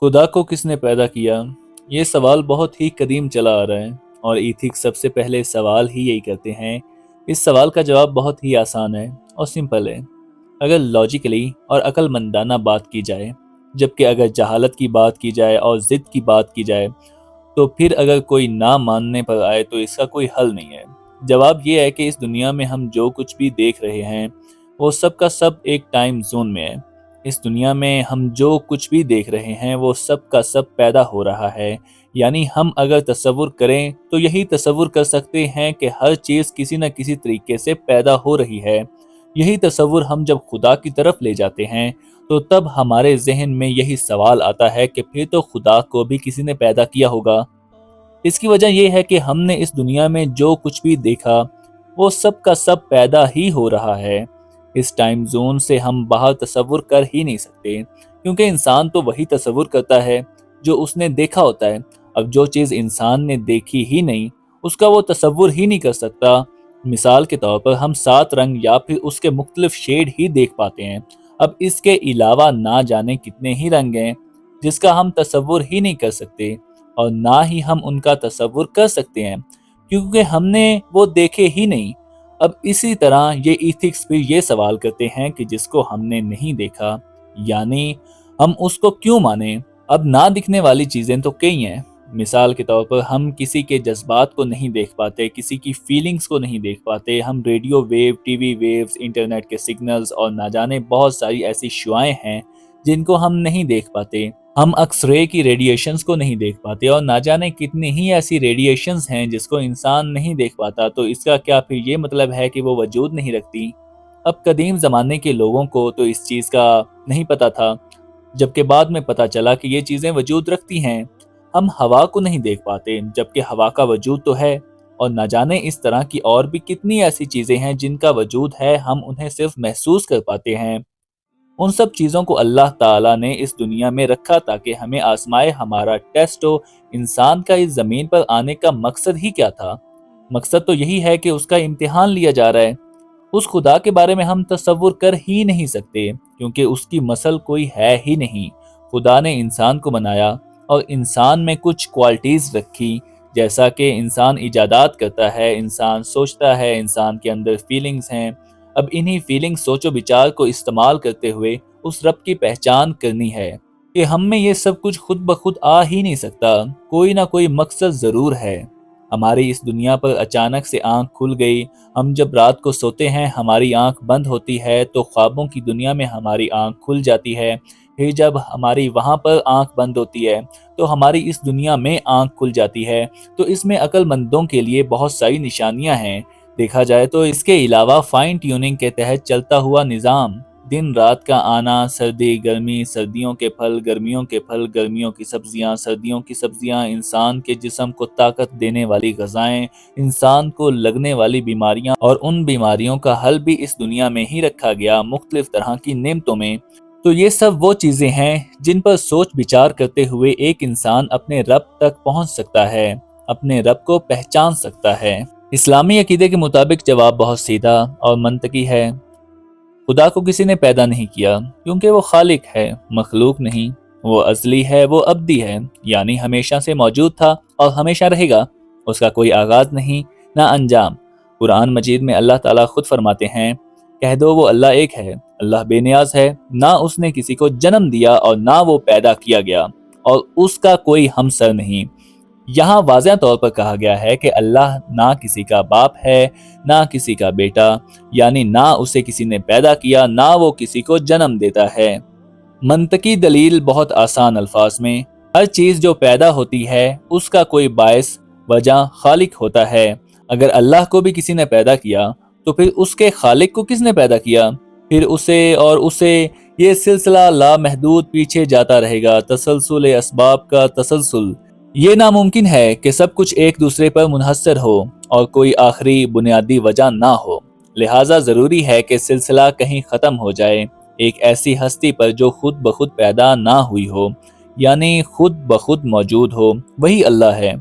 खुदा को किसने पैदा किया? ये सवाल बहुत ही कदीम चला आ रहा है और एथिक्स सबसे पहले सवाल ही यही करते हैं। इस सवाल का जवाब बहुत ही आसान है और सिंपल है, अगर लॉजिकली और अक्लमंदाना बात की जाए। जबकि अगर जहालत की बात की जाए और ज़िद की बात की जाए, तो फिर अगर कोई ना मानने पर आए तो इसका कोई हल नहीं है। जवाब ये है कि इस दुनिया में हम जो कुछ भी देख रहे हैं वो सब का सब एक टाइम जोन में है। इस दुनिया में हम जो कुछ भी देख रहे हैं वो सब का सब पैदा हो रहा है। यानी हम अगर तसव्वुर करें तो यही तसव्वुर कर सकते हैं कि हर चीज़ किसी न किसी तरीके से पैदा हो रही है। यही तसव्वुर हम जब खुदा की तरफ ले जाते हैं तो तब हमारे जहन में यही सवाल आता है कि फिर तो खुदा को भी किसी ने पैदा किया होगा। इसकी वजह यह है कि हमने इस दुनिया में जो कुछ भी देखा वो सब का सब पैदा ही हो रहा है। इस टाइम जोन से हम बाहर तसव्वुर कर ही नहीं सकते, क्योंकि इंसान तो वही तसव्वुर करता है जो उसने देखा होता है। अब जो चीज़ इंसान ने देखी ही नहीं उसका वो तसव्वुर ही नहीं कर सकता। मिसाल के तौर पर हम 7 रंग या फिर उसके मुख्तलिफ शेड ही देख पाते हैं। अब इसके अलावा ना जाने कितने ही रंग हैं जिसका हम तसव्वुर ही नहीं कर सकते, और ना ही हम उनका तसव्वुर कर सकते हैं क्योंकि हमने वो देखे ही नहीं। अब इसी तरह ये इथिक्स भी ये सवाल करते हैं कि जिसको हमने नहीं देखा, यानी हम उसको क्यों माने। अब ना दिखने वाली चीज़ें तो कई हैं। मिसाल के तौर पर हम किसी के जज्बात को नहीं देख पाते, किसी की फीलिंग्स को नहीं देख पाते। हम radio wave, TV waves, internet के सिग्नल्स और ना जाने बहुत सारी ऐसी शुआएं हैं जिनको हम नहीं देख पाते। हम एक्सरे की रेडिएशंस को नहीं देख पाते और ना जाने कितनी ही ऐसी रेडिएशंस हैं जिसको इंसान नहीं देख पाता। तो इसका क्या फिर ये मतलब है कि वो वजूद नहीं रखती? अब कदीम ज़माने के लोगों को तो इस चीज़ का नहीं पता था, जबकि बाद में पता चला कि ये चीज़ें वजूद रखती हैं। हम हवा को नहीं देख पाते, जबकि हवा का वजूद तो है। और न जाने इस तरह की और भी कितनी ऐसी चीज़ें हैं जिनका वजूद है, हम उन्हें सिर्फ महसूस कर पाते हैं। उन सब चीज़ों को अल्लाह ताला ने इस दुनिया में रखा ताकि हमें आजमाए, हमारा टेस्ट हो। इंसान का इस ज़मीन पर आने का मकसद ही क्या था? मकसद तो यही है कि उसका इम्तिहान लिया जा रहा है। उस खुदा के बारे में हम तसव्वुर कर ही नहीं सकते, क्योंकि उसकी मसल कोई है ही नहीं। खुदा ने इंसान को बनाया और इंसान में कुछ क्वालिटीज़ रखी, जैसा कि इंसान इजादात करता है, इंसान सोचता है, इंसान के अंदर फीलिंग्स हैं। अब इन्हीं फीलिंग्स, सोचो विचार को इस्तेमाल करते हुए उस रब की पहचान करनी है कि हम में ये सब कुछ खुद ब खुद आ ही नहीं सकता। कोई ना कोई मकसद ज़रूर है। हमारी इस दुनिया पर अचानक से आंख खुल गई। हम जब रात को सोते हैं हमारी आंख बंद होती है, तो ख्वाबों की दुनिया में हमारी आंख खुल जाती है। फिर जब हमारी वहाँ पर आंख बंद होती है तो हमारी इस दुनिया में आंख खुल जाती है। तो इसमें अक्लमंदों के लिए बहुत सारी निशानियाँ हैं। देखा जाए तो इसके अलावा फाइन ट्यूनिंग के तहत चलता हुआ निज़ाम, दिन रात का आना, सर्दी गर्मी, सर्दियों के फल, गर्मियों के फल, गर्मियों की सब्जियां, सर्दियों की सब्जियां, इंसान के जिस्म को ताकत देने वाली ग़िज़ाएं, इंसान को लगने वाली बीमारियां और उन बीमारियों का हल भी इस दुनिया में ही रखा गया मुख्तलिफ तरह की नेमतों में। तो ये सब वो चीज़ें हैं जिन पर सोच विचार करते हुए एक इंसान अपने रब तक पहुँच सकता है, अपने रब को पहचान सकता है। इस्लामी अकीदे के मुताबिक जवाब बहुत सीधा और मंतकी है। खुदा को किसी ने पैदा नहीं किया, क्योंकि वो खालिक है, मखलूक नहीं। वो अज़ली है, वो अब्दी है, यानी हमेशा से मौजूद था और हमेशा रहेगा। उसका कोई आगाज़ नहीं, ना अंजाम। कुरान मजीद में अल्लाह ताला खुद फरमाते हैं, कह दो वो अल्लाह एक है, अल्लाह बेनियाज है, ना उसने किसी को जन्म दिया और ना वो पैदा किया गया, और उसका कोई हमसर नहीं। यहाँ वाज़ह तौर पर कहा गया है कि अल्लाह ना किसी का बाप है, ना किसी का बेटा, यानी ना उसे किसी ने पैदा किया, ना वो किसी को जन्म देता है। मंतकी दलील बहुत आसान अल्फाज में, हर चीज़ जो पैदा होती है उसका कोई बायस, वजह, खालिक होता है। अगर अल्लाह को भी किसी ने पैदा किया तो फिर उसके खालिक को किसने पैदा किया? फिर उसे ये सिलसिला लामहदूद पीछे जाता रहेगा। तसलसल असबाब का तसलसल, ये नामुमकिन है कि सब कुछ एक दूसरे पर मुनहसर हो और कोई आखिरी बुनियादी वजह ना हो। लिहाजा ज़रूरी है कि सिलसिला कहीं ख़त्म हो जाए, एक ऐसी हस्ती पर जो खुद ब खुद पैदा ना हुई हो, यानी खुद ब खुद मौजूद हो, वही अल्लाह है।